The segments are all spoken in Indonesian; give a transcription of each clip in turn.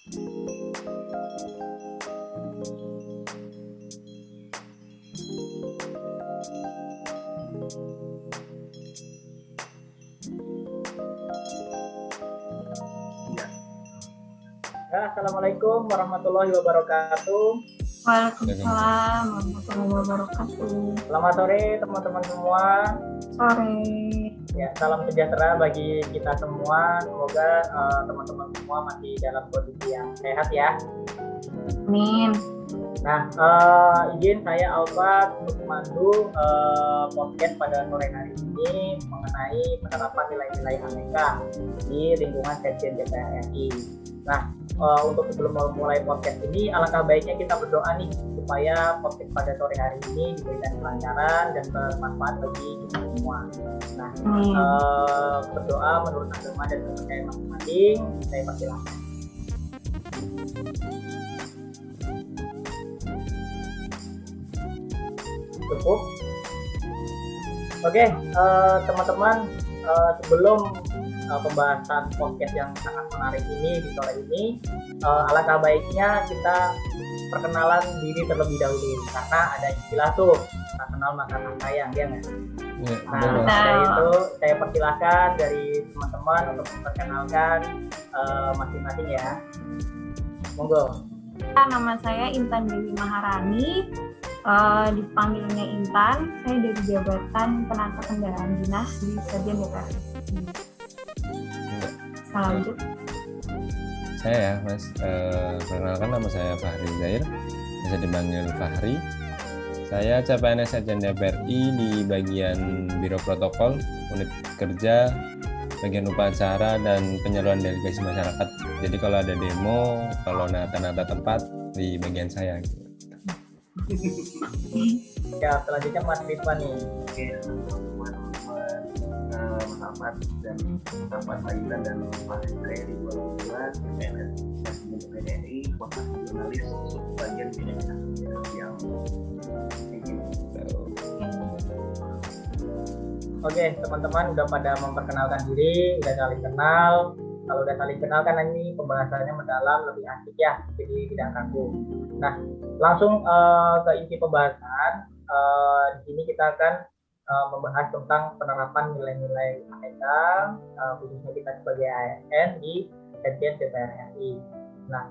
Ya, Assalamualaikum warahmatullahi wabarakatuh. Waalaikumsalam warahmatullahi wabarakatuh. Selamat sore teman-teman semua. Sore. Ya, salam sejahtera bagi kita semua. Semoga teman-teman semua masih dalam kondisi yang sehat ya. Amin. Nah, izin saya Alfa untuk memandu podcast pada sore hari ini mengenai penerapan nilai-nilai Aneka di lingkungan Sekjen DPR RI. Nah, untuk sebelum memulai podcast ini, alangkah baiknya kita berdoa nih supaya podcast pada sore hari ini diberikan kelancaran dan bermanfaat bagi kita semua. Nah, berdoa menurut agama dan kepercayaan masing-masing. Saya persilahkan. Cukup. Oke, teman-teman, sebelum pembahasan podcast yang sangat menarik ini di sore ini, alangkah baiknya kita perkenalan diri terlebih dahulu karena ada istilah tuh tak kenal maka tak sayang, dia nggak? Nah, dari itu saya persilahkan dari teman-teman untuk memperkenalkan masing-masing ya. Monggo. Nama saya Intan Dewi Maharani. Dipanggilnya Intan. Saya dari jabatan penata kendaraan dinas di Sekjen DPR. Lanjut. Saya ya Mas, perkenalkan nama saya Fahri Zair, bisa dipanggil Fahri. Saya CPNS Sekjen DPR RI di bagian Biro Protokol, Unit Kerja, bagian upacara dan penyaluran delegasi masyarakat. Jadi kalau ada demo, kalau nata-nata tempat di bagian saya. Ya, selanjutnya Mas Ridwan nih. Oke, teman-teman Mas Ahmad dan Ahmad Ayunan dan Mas Indra di 2012 PNS Sekjen DPR RI, posisi jurnalis bagian bidang sosial. Oke, teman-teman udah pada memperkenalkan diri, udah saling kenal. Kalau udah saling kenal kan ini pembahasannya mendalam, lebih asik ya, jadi tidak kaku. Nah, langsung ke inti pembahasan. Di sini kita akan membahas tentang penerapan nilai-nilai Aneka, khususnya kita sebagai ASN di Sekjen DPR RI. Nah,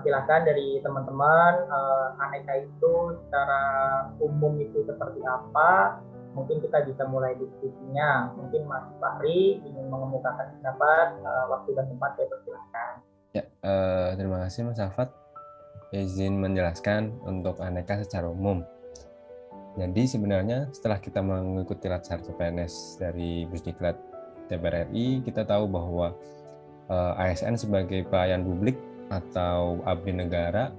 silakan dari teman-teman, Aneka itu secara umum itu seperti apa? Mungkin kita bisa mulai diskusinya. Mungkin Mas Fahri ingin mengemukakan pendapat, waktu dan tempat saya persilahkan. Ya, terima kasih Mas Afat. Izin menjelaskan untuk Aneka secara umum. Jadi sebenarnya setelah kita mengikuti latsar CPNS dari Busdiklat DPR RI, kita tahu bahwa ASN sebagai pelayan publik atau abdi negara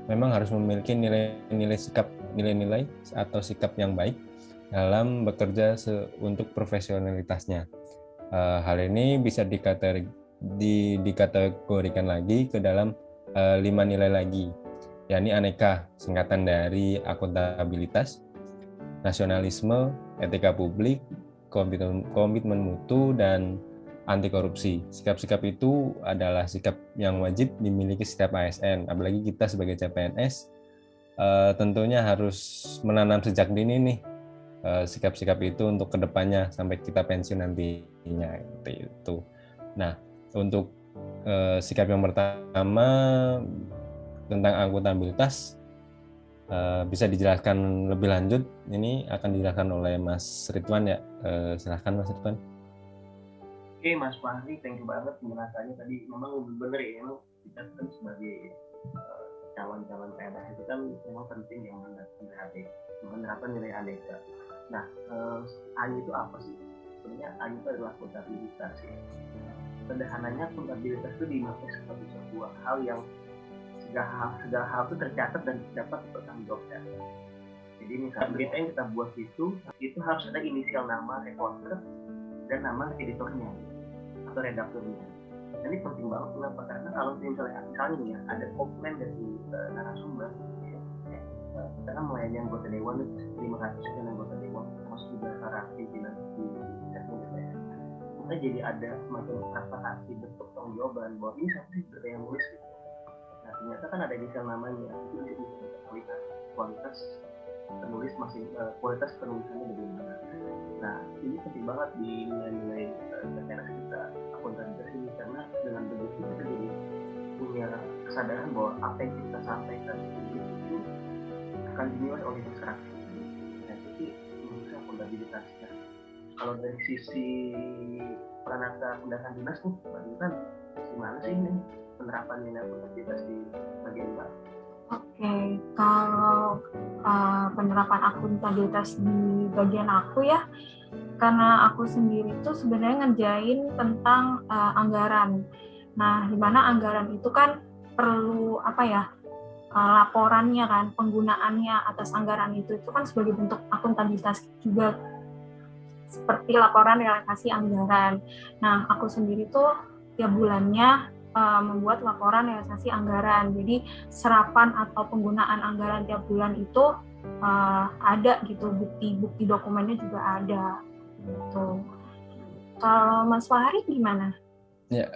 memang harus memiliki nilai-nilai atau sikap yang baik dalam bekerja untuk profesionalitasnya. Hal ini bisa dikategorikan lagi ke dalam 5 nilai lagi, yakni Aneka, singkatan dari akuntabilitas, nasionalisme, etika publik, komitmen mutu, dan anti korupsi. Sikap-sikap itu adalah sikap yang wajib dimiliki setiap ASN, apalagi kita sebagai CPNS tentunya harus menanam sejak dini nih sikap-sikap itu untuk kedepannya sampai kita pensiun nantinya itu. Nah, untuk sikap yang pertama tentang akuntabilitas bisa dijelaskan lebih lanjut. Ini akan dijelaskan oleh Mas Ridwan ya. Silahkan Mas Ridwan. Oke, Mas Fahri, thank you banget penjelasannya tadi. Memang benar ya, memang kita kan sebagai calon-calon PNS itu kan memang penting yang menerapkan nilai Aneka. Nah, ANI itu apa sih? Sebenarnya ANI itu adalah akuntabilitas ya. Sederhananya akuntabilitas itu dimaknai sebagai sebuah hal yang segala hal itu tercatat dan dapat dipertanggungjawabkan. Jadi misalnya berita yang kita buat itu harus ada inisial nama reporter dan nama editornya atau redakturnya. Dan ini penting banget, kenapa? Karena kalau misalnya nih ya, ada komplain dari narasumber, kita kan melayani anggota dewan 500 sekian anggota dewan, termasuk juga para pimpinan di DPR. Kita jadi ada semacam transparansi bentuk tanggung jawaban bahwa ini satu berita yang nulis gitu. ternyata kan ada misal namanya itu kualitas penulis kualitas penulisannya bagaimana. Nah ini penting banget di nilai-nilai TPNS kita akuntabilitas ini, karena dengan begitu kita jadi punya kesadaran bahwa apa yang kita sampaikan itu akan dinilai oleh masyarakat. Nah jadi menurut akuntabilitasnya. Kalau dari sisi peranata pendataan dinas nih, bagaimana gimana sih ini penerapan nilai akuntabilitas di bagian Mbak? Oke, kalau penerapan akuntabilitas di bagian aku ya, karena aku sendiri tuh sebenarnya ngerjain tentang anggaran. Nah, di mana anggaran itu kan perlu laporannya kan, penggunaannya atas anggaran itu kan sebagai bentuk akuntabilitas juga, seperti laporan realisasi anggaran. Nah, aku sendiri tuh tiap bulannya membuat laporan realisasi anggaran. Jadi serapan atau penggunaan anggaran tiap bulan itu ada gitu, bukti dokumennya juga ada gitu. Kalau Mas Fahri gimana? Ya,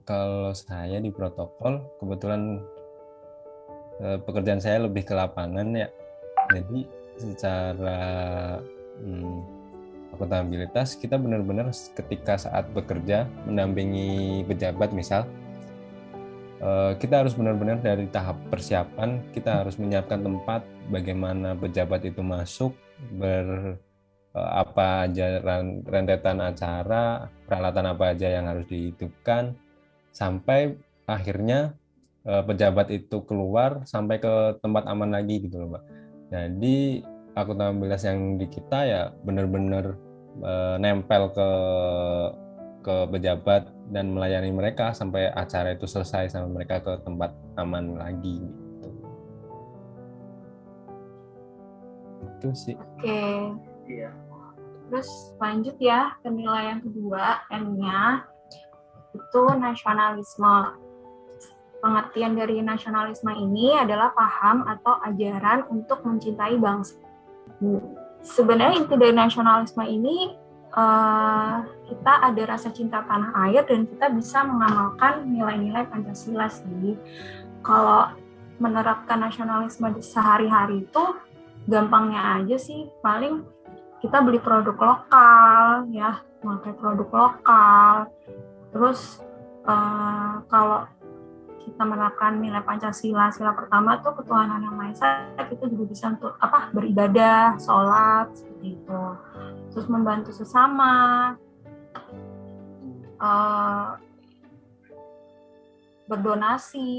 kalau saya di protokol kebetulan pekerjaan saya lebih ke lapangan ya. Jadi secara akuntabilitas kita benar-benar ketika saat bekerja mendampingi pejabat misal, kita harus benar-benar dari tahap persiapan, kita harus menyiapkan tempat bagaimana pejabat itu masuk, apa aja rentetan acara, peralatan apa aja yang harus dihidupkan, sampai akhirnya pejabat itu keluar sampai ke tempat aman lagi gitu loh Mbak. Jadi akuntabilitas yang di kita ya benar-benar nempel ke pejabat dan melayani mereka sampai acara itu selesai, sampai mereka ke tempat aman lagi gitu. Itu sih. Oke. Iya. Terus lanjut ya ke nilai yang kedua, M-nya itu nasionalisme. Pengertian dari nasionalisme ini adalah paham atau ajaran untuk mencintai bangsa. Sebenarnya inti dari nasionalisme ini kita ada rasa cinta tanah air dan kita bisa mengamalkan nilai-nilai Pancasila sih. Kalau menerapkan nasionalisme di sehari-hari itu gampangnya aja sih, paling kita beli produk lokal ya, pakai produk lokal. Terus kalau kita menerapkan nilai Pancasila, sila pertama tuh ketuhanan yang Maha Esa, kita juga bisa untuk beribadah, sholat seperti itu. Terus membantu sesama, berdonasi,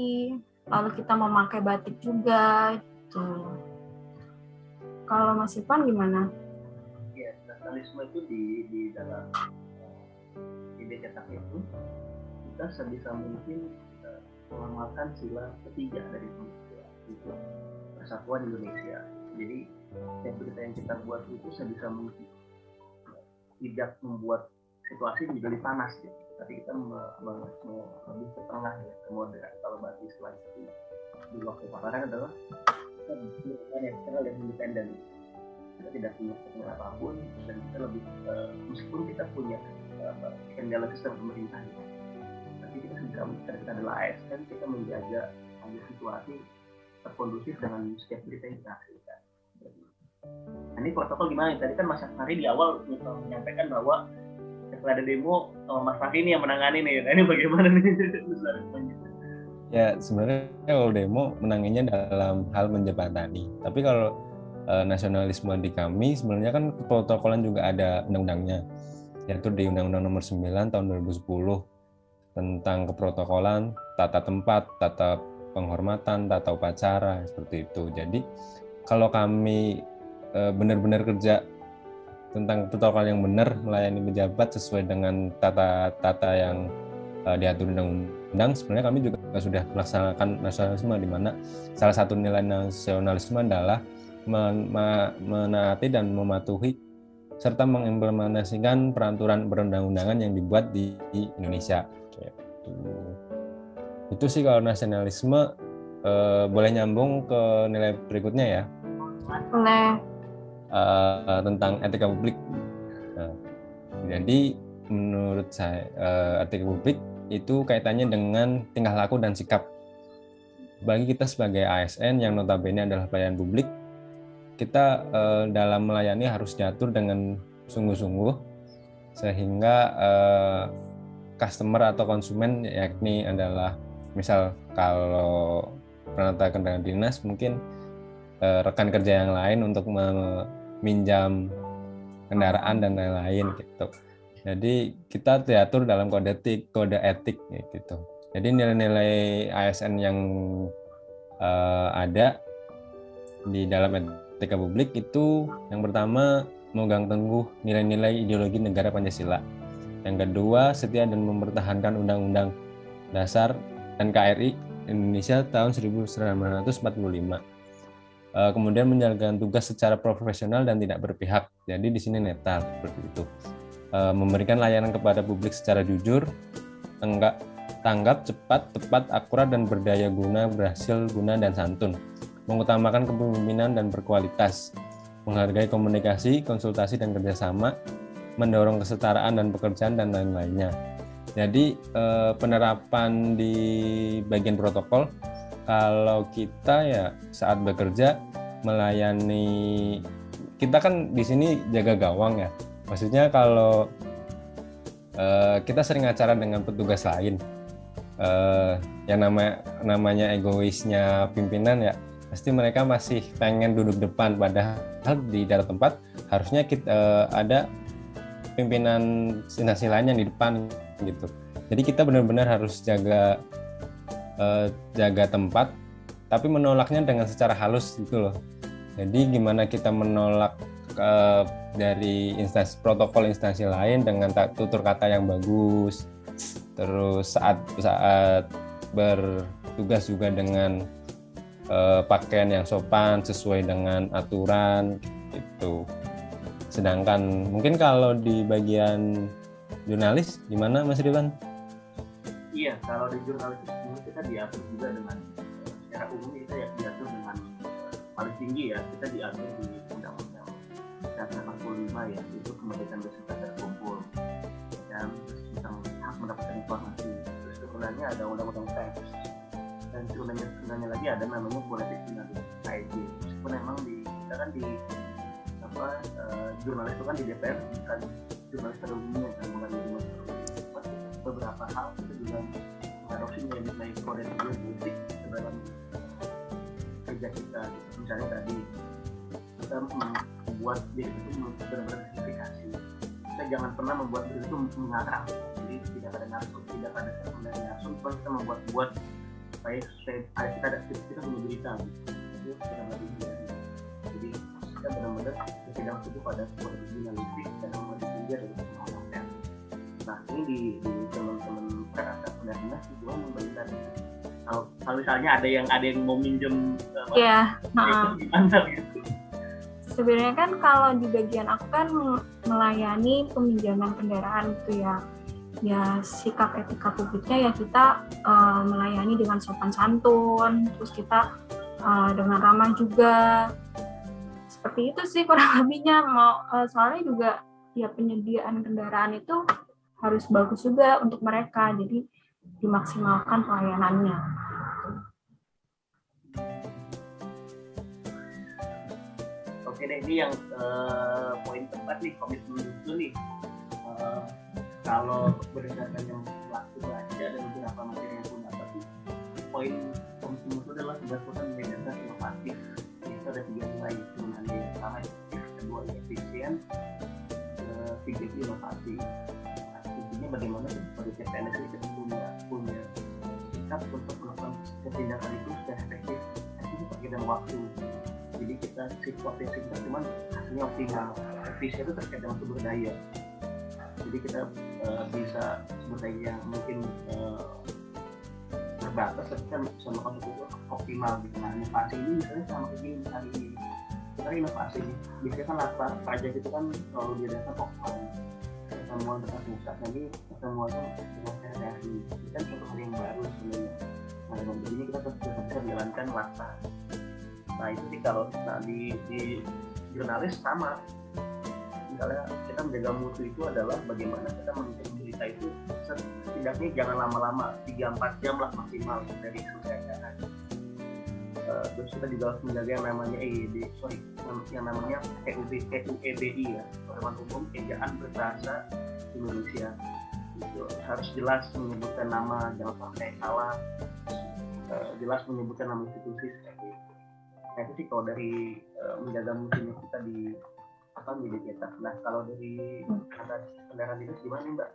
lalu kita memakai batik juga gitu. Kalau Mas Ivan gimana? Ya, nasionalisme itu di dalam ide cetak itu kita sebisa mungkin mengamalkan sila ketiga dari Pancasila, itu persatuan Indonesia. Jadi yang kita buat itu sebisa mungkin tidak membuat situasi menjadi panas gitu. Tapi kita lebih ke tengah ya, ke moderat. Kalau bahasa Islam itu di waktu paparan adalah kita bukan netral dan independen. Kita tidak punya kepentingan apapun dan kita lebih meskipun kita punya kendala sistem pemerintah gitu. Kita adalah ASN, kita menjaga agar situasi terkondusif dengan setiap berita yang kita hasilkan. Nah, ini protokol gimana? Tadi kan Mas Fahri di awal menyampaikan bahwa setelah ada demo Mas Fahri ini yang menangani nih. Nah, ini bagaimana nih? Ya sebenarnya kalau demo menanginya dalam hal menjembatani. Tapi kalau nasionalisme di kami sebenarnya kan protokolan juga ada undang-undangnya, yaitu di Undang-Undang Nomor 9 tahun 2010 tentang keprotokolan, tata tempat, tata penghormatan, tata upacara, seperti itu. Jadi kalau kami benar-benar kerja tentang protokol yang benar, melayani pejabat sesuai dengan tata-tata yang diatur undang-undang, sebenarnya kami juga sudah melaksanakan nasionalisme, di mana salah satu nilai nasionalisme adalah menaati dan mematuhi serta mengimplementasikan peraturan perundang-undangan yang dibuat di Indonesia. Itu sih kalau nasionalisme. Boleh nyambung ke nilai berikutnya ya? Boleh. Tentang etika publik. Nah, jadi menurut saya etika publik itu kaitannya dengan tingkah laku dan sikap. bagi kita sebagai ASN yang notabene adalah pelayan publik, kita dalam melayani harus diatur dengan sungguh-sungguh sehingga customer atau konsumen, yakni adalah misal kalau penata kendaraan dinas mungkin rekan kerja yang lain untuk meminjam kendaraan dan lain-lain gitu. Jadi kita diatur dalam kode etik gitu. Jadi nilai-nilai ASN yang ada di dalam etika publik itu yang pertama memegang teguh nilai-nilai ideologi negara Pancasila. Yang kedua, setia dan mempertahankan Undang-Undang Dasar NKRI Indonesia tahun 1945. Kemudian menjalankan tugas secara profesional dan tidak berpihak. Jadi di sini netral seperti itu. Memberikan layanan kepada publik secara jujur, tanggap, cepat, tepat, akurat, dan berdaya guna, berhasil guna, dan santun. Mengutamakan kepemimpinan dan berkualitas. Menghargai komunikasi, konsultasi, dan kerjasama. Mendorong kesetaraan dan pekerjaan, dan lain-lainnya. Jadi penerapan di bagian protokol, kalau kita ya saat bekerja melayani, kita kan di sini jaga gawang ya. Maksudnya kalau kita sering acara dengan petugas lain, yang namanya egoisnya pimpinan ya, pasti mereka masih pengen duduk depan, padahal di dalam tempat harusnya kita ada pimpinan instansi lain yang di depan gitu. Jadi kita benar-benar harus jaga tempat, tapi menolaknya dengan secara halus gitu loh. Jadi gimana kita menolak dari protokol instansi lain dengan tutur kata yang bagus, terus saat bertugas juga dengan pakaian yang sopan sesuai dengan aturan gitu. Sedangkan mungkin kalau di bagian jurnalis gimana Mas Ridwan? Iya, kalau di jurnalis itu kita diatur juga dengan secara umum kita ya diatur dengan paling tinggi ya, kita diatur di Undang-Undang Dasar 45 ya, itu kemerdekaan bersifat terkumpul dan tentang hak mendapatkan informasi. Terus turunannya ada Undang-Undang Pers dan turunannya lagi ada namanya politik jurnalis KIJ. Meskipun memang kita kan di jurnalis itu kan di DPR bukan jurnalis pada umumnya kan, bukan jurnalis beberapa hal itu juga mengadopsi nilai kode politik dalam kerja kita. Misalnya tadi kita membuat diri itu benar-benar verifikasi. Kita jangan pernah membuat diri itu mengarang, jadi tidak ada nafsu, tidak ada sebenarnya nafsu. Kita membuat supaya kita punya berita gitu. Itu benar-benar jadi kita benar-benar berpegang teguh pada kode jurnalistik dan nomor 3 dari Undang-Undang Pers. Nah ini di teman-teman perkara benar-benar juga memberikan kalau misalnya ada yang mau minjem gimana gitu. Sebenarnya kan kalau di bagian aku kan melayani peminjaman kendaraan gitu ya. Ya sikap etika publiknya ya kita melayani dengan sopan santun, terus kita dengan ramah juga. Seperti itu sih kurang lebihnya. Soalnya juga ya penyediaan kendaraan itu harus bagus juga untuk mereka, jadi dimaksimalkan pelayanannya. Oke deh, ini yang poin keempat nih, komitmen itu nih. Kalau berdasarkan yang waktu baca dan beberapa materi yang pun dapat, poin komitmen itu adalah sebuah menjadi inovatif. Itu ada 3 nilai, yang pertama efektif, kedua efisien, ketiga inovasi. Intinya bagaimana sebagai CPNS kita punya sikap untuk melakukan tindakan itu secara efektif, itu pakai dalam waktu. Jadi kita waktu yang singkat cuman hasilnya optimal. Efisien itu terkait dengan sumber daya. Jadi kita bisa sumber daya yang mungkin terbatas, tapi kita bisa melakukan itu optimal gitu. Nah inovasi ini misalnya sama begini hari ini kita inovasi nih. Biasanya kan latar pajak itu kan selalu diadakan offline. Pertemuan besar pusat, nanti pertemuan itu dengan kreasi. Ini kan suatu hal yang baru sebenarnya. Nah dengan begini kita bisa menjalankan latar. Nah itu sih kalau di jurnalis sama. Misalnya kita menjaga mutu itu adalah bagaimana kita menjaga berita itu setidaknya jangan lama-lama, 3-4 jam lah maksimal dari selesai acara. Terus kita juga harus menjaga yang namanya yang namanya PUEBI ya, Pedoman Umum Ejaan Berbahasa Indonesia. Itu harus jelas menyebutkan nama, jangan sampai salah, jelas menyebutkan nama institusi kayak gitu. Nah itu sih kalau dari menjaga musimnya kita di media cetak. Nah kalau dari kendaraan dinas gimana Mbak?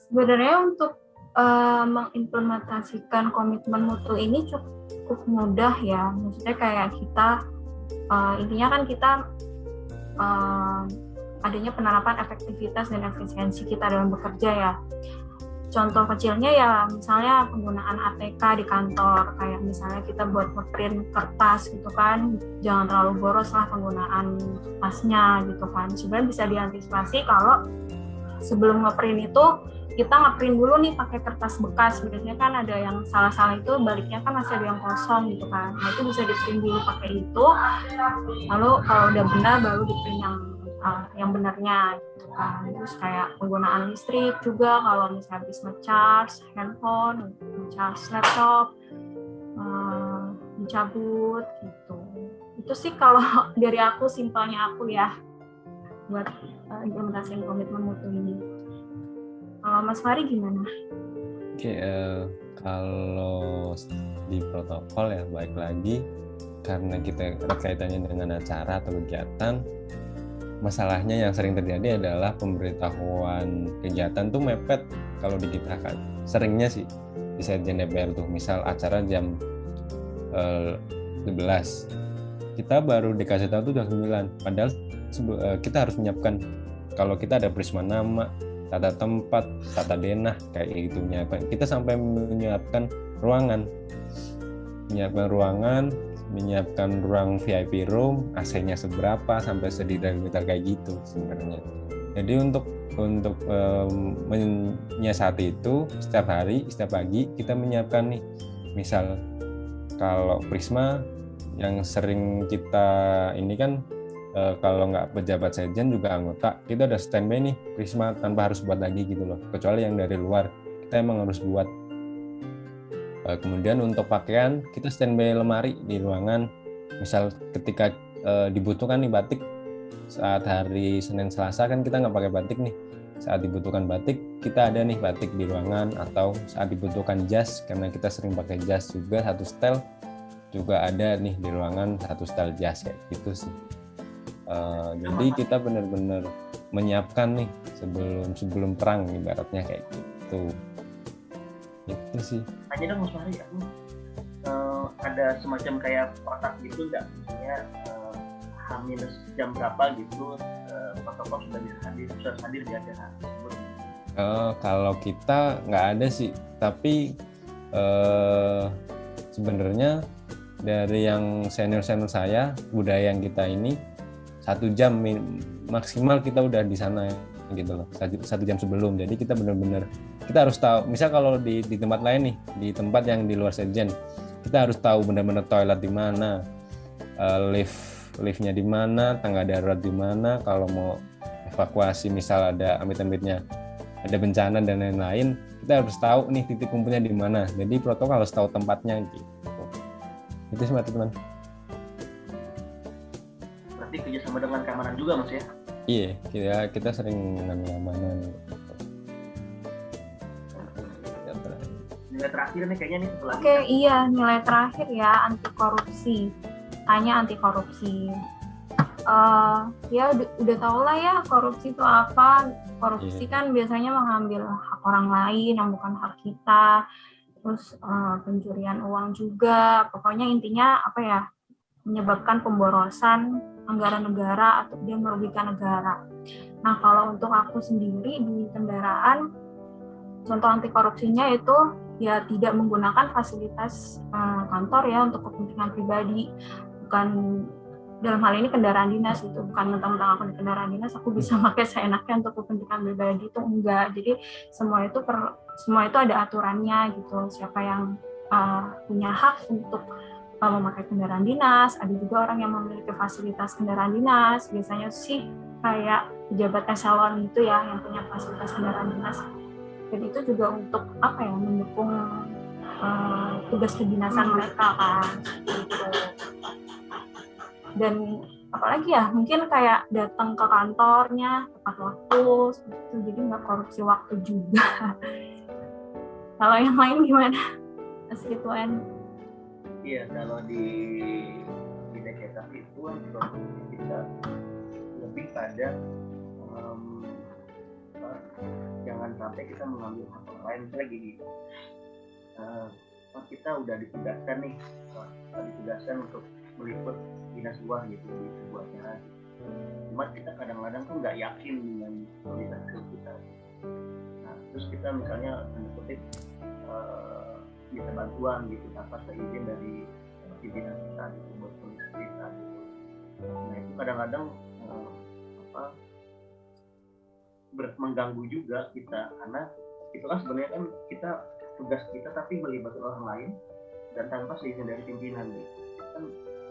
Sebenarnya untuk mengimplementasikan komitmen mutu ini cukup mudah ya. Maksudnya kayak kita intinya kan kita adanya penerapan efektivitas dan efisiensi kita dalam bekerja ya. Contoh kecilnya ya misalnya penggunaan ATK di kantor, kayak misalnya kita buat ngeprint kertas gitu kan, jangan terlalu boros lah penggunaan kertasnya gitu kan. Sebenarnya bisa diantisipasi kalau sebelum ngeprint itu kita ngeprint dulu nih pakai kertas bekas. Biasanya kan ada yang salah-salah itu baliknya kan masih ada yang kosong gitu kan. Nah itu bisa di-print dulu pakai itu, lalu kalau udah benar baru di-print yang benarnya gitu kan. Terus kayak penggunaan listrik juga, kalau misalnya habis nge-charge handphone, nge-charge laptop, dicabut gitu. Itu sih kalau dari aku, simpelnya aku ya buat implementasiin komitmen mutu ini. Kalau Mas Fari gimana? Oke, kalau di protokol ya baik lagi karena kita kaitannya dengan acara atau kegiatan, masalahnya yang sering terjadi adalah pemberitahuan kegiatan tuh mepet kalau di kita kan. Seringnya sih di Sekjen DPR tuh, misal acara jam 11, kita baru dikasih tahu tuh jam 9, padahal kita harus menyiapkan, kalau kita ada prisma nama, tata tempat, tata denah kayak gitu, kita sampai menyiapkan ruangan, menyiapkan ruang VIP room, AC-nya seberapa sampai sedetail kayak gitu sebenarnya. Jadi untuk menyiasati itu setiap hari, setiap pagi kita menyiapkan nih, misal kalau Prisma yang sering kita ini kan kalau nggak pejabat sekjen juga anggota, kita udah standby nih Prisma tanpa harus buat lagi gitu loh, kecuali yang dari luar kita emang harus buat. Kemudian untuk pakaian kita standby lemari di ruangan, misal ketika dibutuhkan nih batik, saat hari Senin Selasa kan kita nggak pakai batik nih, saat dibutuhkan batik kita ada nih batik di ruangan, atau saat dibutuhkan jas karena kita sering pakai jas juga, satu setel juga ada nih di ruangan, satu setel jas kayak gitu sih. Jadi kita benar-benar menyiapkan nih sebelum perang ibaratnya kayak gitu. Itu sih. Tanya dong Mas Fahri, ada semacam kayak kotak gitu nggak, misalnya H- jam berapa gitu protokol sudah hadir di acara tersebut? Kalau kita nggak ada sih, tapi sebenarnya dari yang senior saya, budaya yang kita ini 1 jam maksimal kita udah di sana gitu loh, 1 jam sebelum. Jadi kita benar-benar kita harus tahu, misal kalau di tempat lain nih, di tempat yang di luar sekjen, kita harus tahu benar-benar toilet di mana, liftnya di mana, tangga darurat di mana, kalau mau evakuasi misal ada amit-amitnya ada bencana dan lain-lain, kita harus tahu nih titik kumpulnya di mana. Jadi protokol harus tahu tempatnya gitu. Itu sih teman-teman. Berarti kerjasama dengan keamanan juga Mas ya? Iya, kita sering dengan keamanan. Nilai terakhir nih kayaknya nih setelah. Oke, iya, nilai terakhir ya, anti korupsi. Hanya anti korupsi. Ya udah tau lah ya korupsi itu apa. Korupsi kan biasanya mengambil hak orang lain yang bukan hak kita. Terus pencurian uang juga. Pokoknya intinya apa ya, menyebabkan pemborosan anggaran negara atau dia merugikan negara. Nah, kalau untuk aku sendiri di kendaraan, contoh anti korupsinya itu ya tidak menggunakan fasilitas kantor ya untuk kepentingan pribadi. Bukan dalam hal ini kendaraan dinas, itu bukan mentang-mentang aku di kendaraan dinas aku bisa pakai seenaknya untuk kepentingan pribadi, itu enggak. Jadi semua itu ada aturannya gitu. Siapa yang punya hak untuk memakai kendaraan dinas, ada juga orang yang memiliki fasilitas kendaraan dinas, biasanya sih kayak pejabat eselon gitu ya yang punya fasilitas kendaraan dinas. Dan itu juga untuk apa ya, mendukung tugas kedinasan mereka kan gitu. Dan apalagi ya, mungkin kayak datang ke kantornya tepat waktu gitu, jadi nggak korupsi waktu juga. Kalau yang lain gimana, Mas Ridwan? Iya, kalau di DKK itu kan kita lebih pada jangan sampai kita mengambil hak orang lain. Misalnya gini, kita udah ditugaskan nih, untuk meliput dinas luar gitu di sebuah acara. Cuma kita kadang-kadang tuh nggak yakin dengan kualitas kita. Nah, terus kita misalnya mengikuti minta bantuan gitu tanpa seizin dari pimpinan kita gitu buat kondisi kita gitu. Nah itu kadang-kadang mengganggu juga kita, karena itu kan sebenarnya kan kita tugas kita tapi melibatkan orang lain dan tanpa seizin dari pimpinan gitu. Kan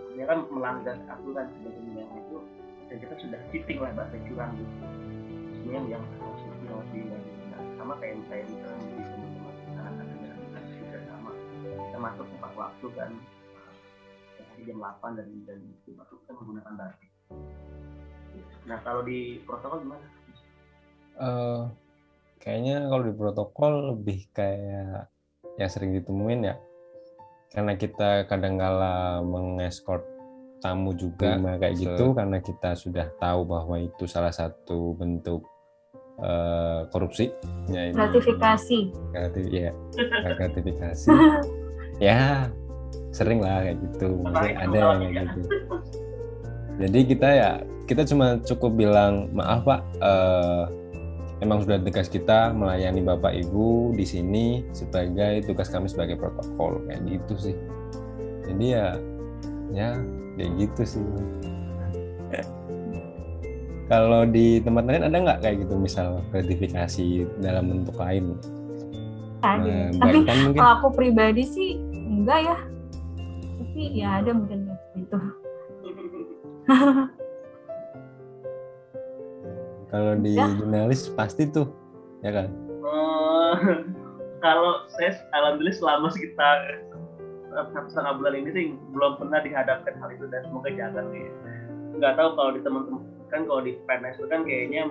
sebenarnya kan melanggar aturan sebetulnya itu, dan kita sudah cheating lah, bahasa curang gitu. Sebenarnya yang harus dihindari. Nah, sama kayak misalnya di teman-teman anak-anak juga sama, kita masuk tepat waktu kan jam 8 dan itu masuk kita menggunakan batik. Nah kalau di protokol gimana? Kayaknya kalau di protokol lebih kayak yang sering ditemuin ya, karena kita kadang-kala mengeskort tamu juga kayak gitu, karena kita sudah tahu bahwa itu salah satu bentuk korupsi, ya, Gratifikasi. Gratifikasi. Ya sering lah kayak gitu, masih ada yang kayak gitu. Jadi kita cuma cukup bilang maaf Pak, emang sudah tugas kita melayani Bapak Ibu di sini sebagai tugas kami sebagai protokol, kayak gitu sih. Jadi ya kayak gitu sih. Kalau di tempat lain ada nggak kayak gitu, misal gratifikasi dalam bentuk lain? Ada. Tapi kalau aku pribadi sih enggak ya. Tapi ya ada mungkin gitu. Kalau di jurnalis pasti tuh, ya kan? Kalau saya alhamdulillah selama sekitar 1,5 bulan ini sih belum pernah dihadapkan hal itu, dan semoga jangan nih. Nggak tahu kalau di teman-teman kan, kalau di PNS itu kan kayaknya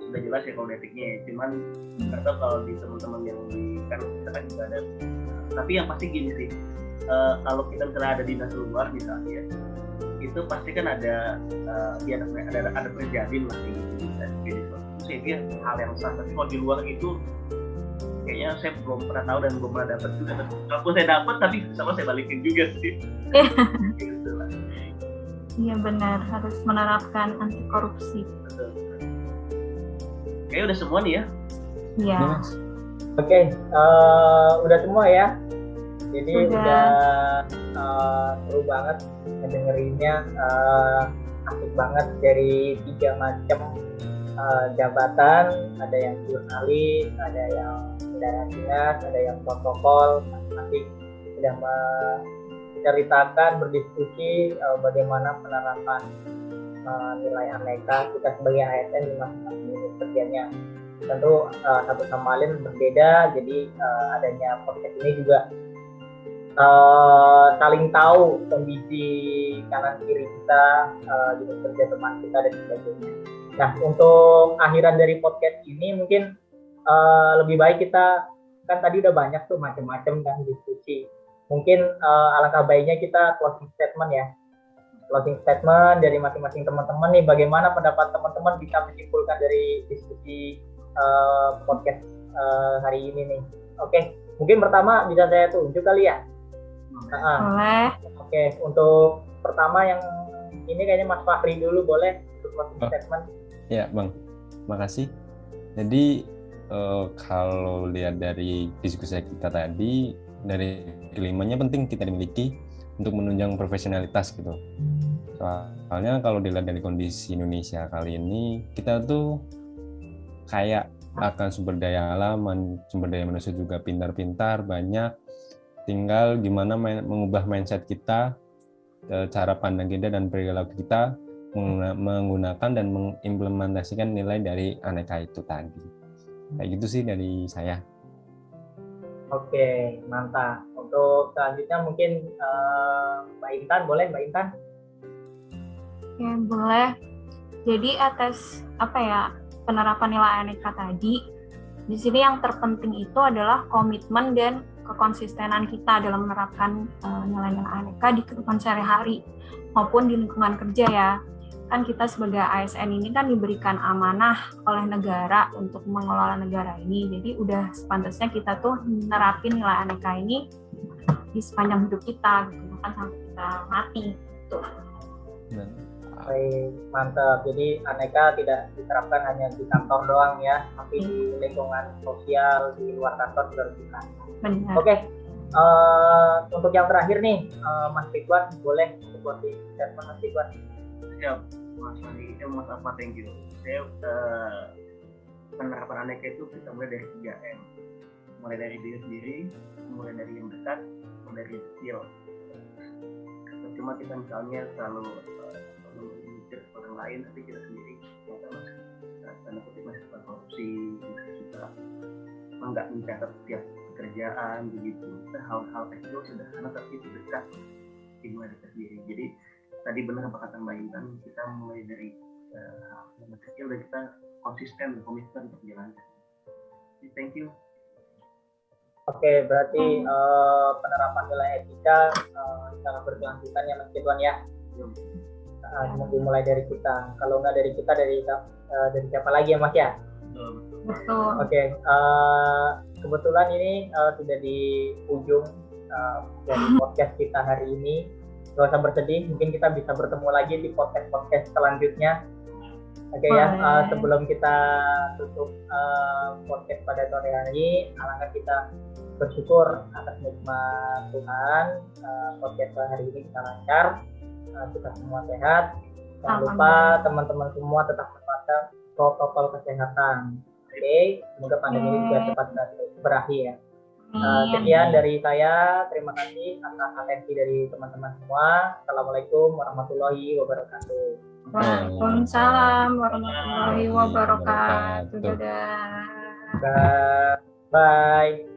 sudah jelas ya kalau etiknya, cuman nggak tahu kalau di teman-teman yang di kan kita kan juga ada. Tapi yang pasti gini sih, kalau kita misalnya ada dinas luar misalnya, itu pasti kan ada perjanjian masih gitu, dan gitu. Saya kira hal yang sah. Tapi kalau di luar itu kayaknya saya belum pernah tahu dan belum pernah dapat juga. Kalau saya dapat, tapi sama saya balikin juga sih. Gitu lah. Iya benar, harus menerapkan anti korupsi. Betul. Kayaknya udah semua nih ya. Iya. Oke, udah semua ya. Jadi udah seru banget ngedengerinnya, asik banget dari 3 macam jabatan, ada yang jurnalis, ada yang bendahara dinas, ada yang protokol, masing-masing sudah menceritakan, berdiskusi bagaimana penerapan nilai aneka kita sebagai ASN di masing-masing unit kerjanya. Tentu satu sama lain berbeda, jadi adanya podcast ini juga saling tahu kondisi kanan kiri kita, unit kerja teman kita dan sebagainya. Nah, untuk akhiran dari podcast ini mungkin lebih baik kita, kan tadi udah banyak tuh macam-macam kan diskusi. Mungkin alangkah baiknya kita closing statement ya. Closing statement dari masing-masing teman-teman nih, bagaimana pendapat teman-teman bisa menyimpulkan dari diskusi podcast hari ini nih. Oke, mungkin pertama bisa saya tunjuk kali ya. Boleh. Oke, untuk pertama yang ini kayaknya Mas Fahri dulu, boleh untuk closing statement. Ya Bang, makasih. Jadi kalau lihat dari diskusi kita tadi, dari kelimanya penting kita dimiliki untuk menunjang profesionalitas gitu. Soalnya kalau dilihat dari kondisi Indonesia kali ini, kita tuh kayak akan sumber daya alam, sumber daya manusia juga pintar-pintar, banyak. Tinggal gimana mengubah mindset kita, cara pandang kita dan perilaku kita, menggunakan dan mengimplementasikan nilai dari aneka itu tadi. Kayak gitu sih dari saya. Oke, mantap. untuk selanjutnya mungkin Mbak Intan, boleh Mbak Intan? Ya, boleh. Jadi atas penerapan nilai aneka tadi, di sini yang terpenting itu adalah komitmen dan kekonsistenan kita dalam menerapkan nilai-nilai aneka di kehidupan sehari-hari maupun di lingkungan kerja ya. Kan kita sebagai ASN ini kan diberikan amanah oleh negara untuk mengelola negara ini. Jadi udah sepantasnya kita tuh menerapin nilai aneka ini di sepanjang hidup kita, gitu. Bahkan sampai kita mati. Gitu. Baik, mantap. Jadi aneka tidak diterapkan hanya di kantor doang ya, tapi di lingkungan sosial, di luar kantor juga bisa. Benar. Oke, untuk yang terakhir nih, Mas Ridwan, boleh seperti statement Mas Ridwan? Siap, Mas Fahri. Mas Alfa, thank you. Saya penerapan aneka itu kita mulai dari 3M. Mulai dari diri sendiri, mulai dari yang dekat, mulai dari kecil. Cuma kita misalnya selalu mikir orang lain, tapi kita sendiri kita masih tanda kutip masih suka korupsi, masih suka nggak mencatat setiap pekerjaan begitu. Hal-hal kecil sederhana tapi itu dekat, dimulai dari sendiri. Jadi tadi benar apa kata Mbak Intan, kita mulai dari hal yang kecil dan kita konsisten, komitmen untuk jalankan. Thank you. Oke, berarti penerapan nilai etika sangat berkelanjutan ya Mas Ridwan ya. Dimulai dari kita. Kalau nggak dari kita, dari siapa lagi ya Mas ya? Betul. Oke, kebetulan ini sudah di ujung dari podcast kita hari ini. Gak usah bersedih, mungkin kita bisa bertemu lagi di podcast selanjutnya. Oke ya, sebelum kita tutup podcast pada sore hari, alangkah kita bersyukur atas nikmat Tuhan. Podcast hari ini kita lancar, kita semua sehat. Jangan lupa teman-teman semua tetap mematuhi protokol kesehatan. Oke, semoga pandemi ini juga cepat berakhir ya. Sekian dari saya, terima kasih atas atensi dari teman-teman semua. Assalamualaikum warahmatullahi wabarakatuh. Waalaikumsalam warahmatullahi wabarakatuh. Dadah. Bye.